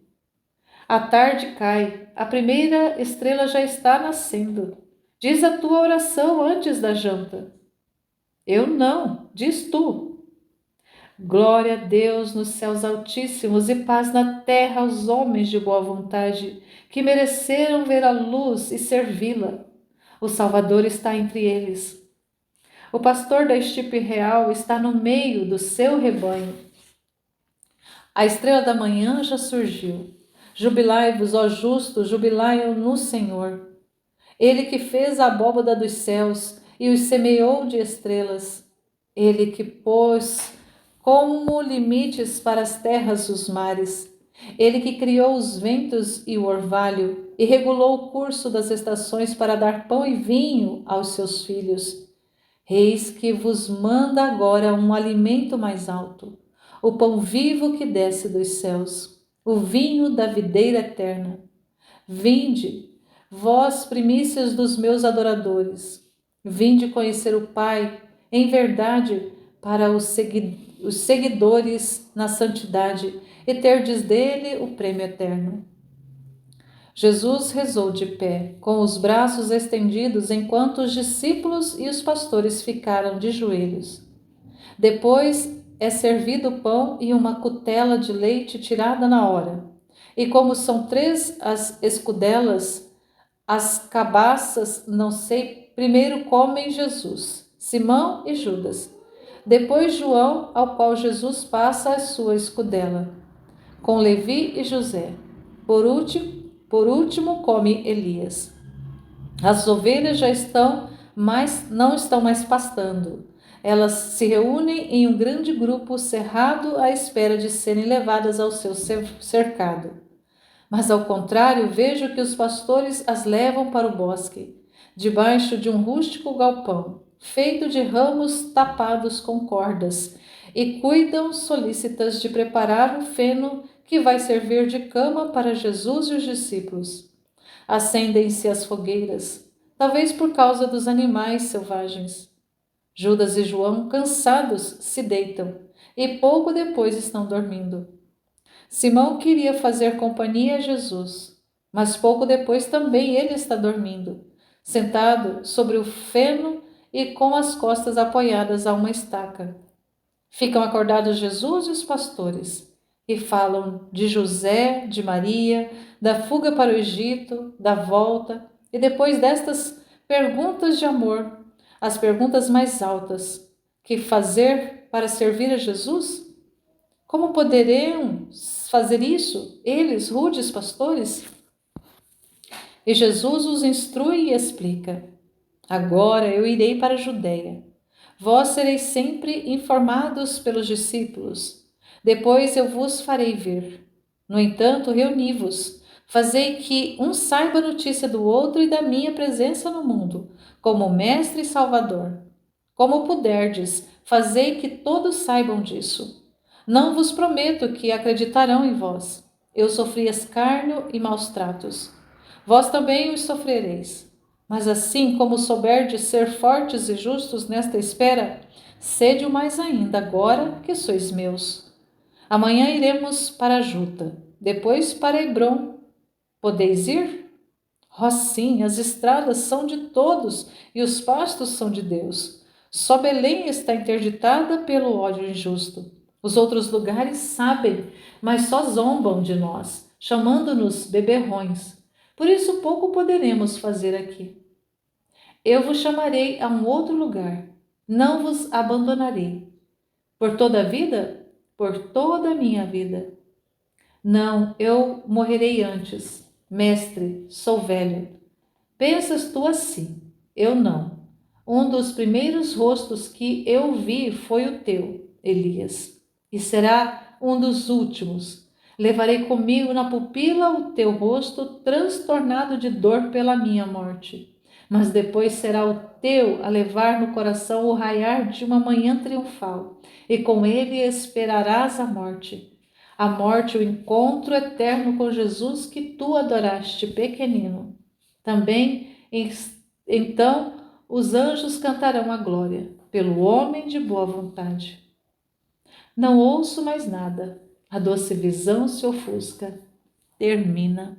[SPEAKER 1] A tarde cai, a primeira estrela já está nascendo. Diz a tua oração antes da janta. Eu não, diz tu. Glória a Deus nos céus altíssimos e paz na terra aos homens de boa vontade, que mereceram ver a luz e servi-la. O Salvador está entre eles. O pastor da estirpe real está no meio do seu rebanho. A estrela da manhã já surgiu. Jubilai-vos, ó justos, jubilai no Senhor. Ele que fez a abóbada dos céus e os semeou de estrelas. Ele que pôs como limites para as terras dos mares. Ele que criou os ventos e o orvalho, e regulou o curso das estações para dar pão e vinho aos seus filhos. Eis que vos manda agora um alimento mais alto, o pão vivo que desce dos céus, o vinho da videira eterna. Vinde, vós primícias dos meus adoradores, vinde conhecer o Pai, em verdade, para os seguidores na santidade, e terdes dele o prêmio eterno. Jesus rezou de pé, com os braços estendidos, enquanto os discípulos e os pastores ficaram de joelhos. Depois é servido o pão e uma cutela de leite tirada na hora. E como são 3 as escudelas, as cabaças, não sei, primeiro comem Jesus, Simão e Judas. Depois João, ao qual Jesus passa a sua escudela, com Levi e José. Por último come Elias. As ovelhas já estão, mas não estão mais pastando. Elas se reúnem em um grande grupo cerrado à espera de serem levadas ao seu cercado. Mas ao contrário, vejo que os pastores as levam para o bosque, debaixo de um rústico galpão, feito de ramos tapados com cordas, e cuidam solícitas de preparar o feno que vai servir de cama para Jesus e os discípulos. Acendem-se as fogueiras, talvez por causa dos animais selvagens. Judas e João, cansados, se deitam, e pouco depois estão dormindo. Simão queria fazer companhia a Jesus, mas pouco depois também ele está dormindo, sentado sobre o feno e com as costas apoiadas a uma estaca. Ficam acordados Jesus e os pastores, e falam de José, de Maria, da fuga para o Egito, da volta, e depois destas perguntas de amor, as perguntas mais altas: que fazer para servir a Jesus? Como poderiam fazer isso, eles, rudes pastores? E Jesus os instrui e explica: agora eu irei para a Judeia. Vós sereis sempre informados pelos discípulos. Depois eu vos farei vir. No entanto, reuni-vos. Fazei que um saiba a notícia do outro e da minha presença no mundo, como Mestre e Salvador. Como puderdes, fazei que todos saibam disso. Não vos prometo que acreditarão em vós. Eu sofri escárnio e maus tratos. Vós também os sofrereis. Mas assim como souberdes ser fortes e justos nesta espera, sede o mais ainda agora que sois meus. Amanhã iremos para Juta, depois para Hebrom. Podeis ir? Oh, sim, as estradas são de todos e os pastos são de Deus. Só Belém está interditada pelo ódio injusto. Os outros lugares sabem, mas só zombam de nós, chamando-nos beberrões. Por isso pouco poderemos fazer aqui. Eu vos chamarei a um outro lugar, não vos abandonarei. Por toda a vida? Por toda a minha vida. Não, eu morrerei antes. Mestre, sou velho. Pensas tu assim? Eu não. Um dos primeiros rostos que eu vi foi o teu, Elias, e será um dos últimos. Levarei comigo na pupila o teu rosto transtornado de dor pela minha morte. Mas depois será o teu a levar no coração o raiar de uma manhã triunfal, e com ele esperarás a morte, o encontro eterno com Jesus que tu adoraste pequenino. Também, então, os anjos cantarão a glória pelo homem de boa vontade. Não ouço mais nada, a doce visão se ofusca, termina.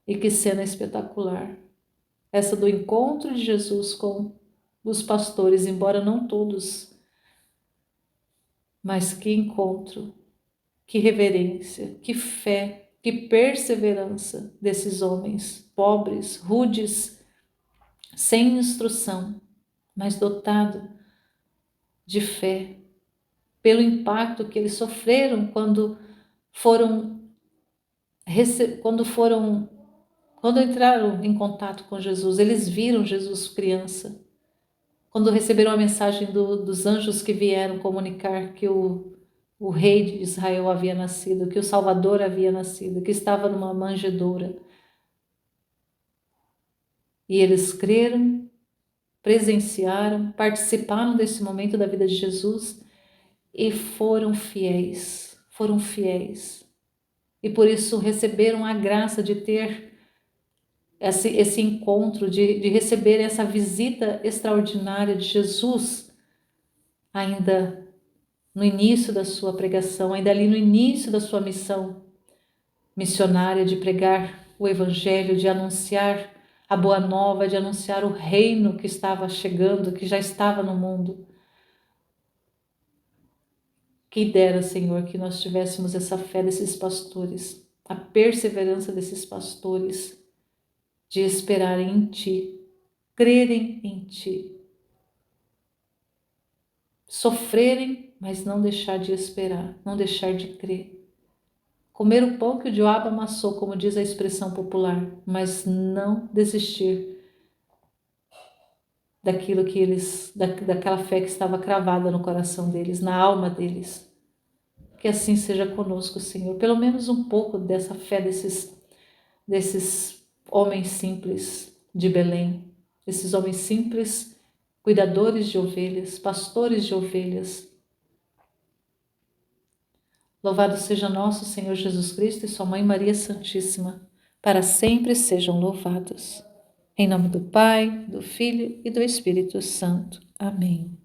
[SPEAKER 1] E que cena espetacular! Essa do encontro de Jesus com os pastores, embora não todos, mas que encontro, que reverência, que fé, que perseverança desses homens pobres, rudes, sem instrução, mas dotado de fé, pelo impacto que eles sofreram foram quando entraram em contato com Jesus. Eles viram Jesus criança, quando receberam a mensagem dos anjos que vieram comunicar que o rei de Israel havia nascido, que o Salvador havia nascido, que estava numa manjedoura. E eles creram, presenciaram, participaram desse momento da vida de Jesus e foram fiéis, foram fiéis. E por isso receberam a graça de ter esse encontro, de receber essa visita extraordinária de Jesus, ainda no início da sua pregação, ainda ali no início da sua missão missionária de pregar o Evangelho, de anunciar a boa nova, de anunciar o reino que estava chegando, que já estava no mundo. Que dera, Senhor, que nós tivéssemos essa fé desses pastores, a perseverança desses pastores, de esperarem em Ti, crerem em Ti, sofrerem, mas não deixar de esperar, não deixar de crer. Comer o pão que o diabo amassou, como diz a expressão popular, mas não desistir daquilo que daquela fé que estava cravada no coração deles, na alma deles. Que assim seja conosco, Senhor, pelo menos um pouco dessa fé desses homens simples de Belém, esses homens simples, cuidadores de ovelhas, pastores de ovelhas. Louvado seja nosso Senhor Jesus Cristo e sua Mãe Maria Santíssima, para sempre sejam louvados. Em nome do Pai, do Filho e do Espírito Santo. Amém.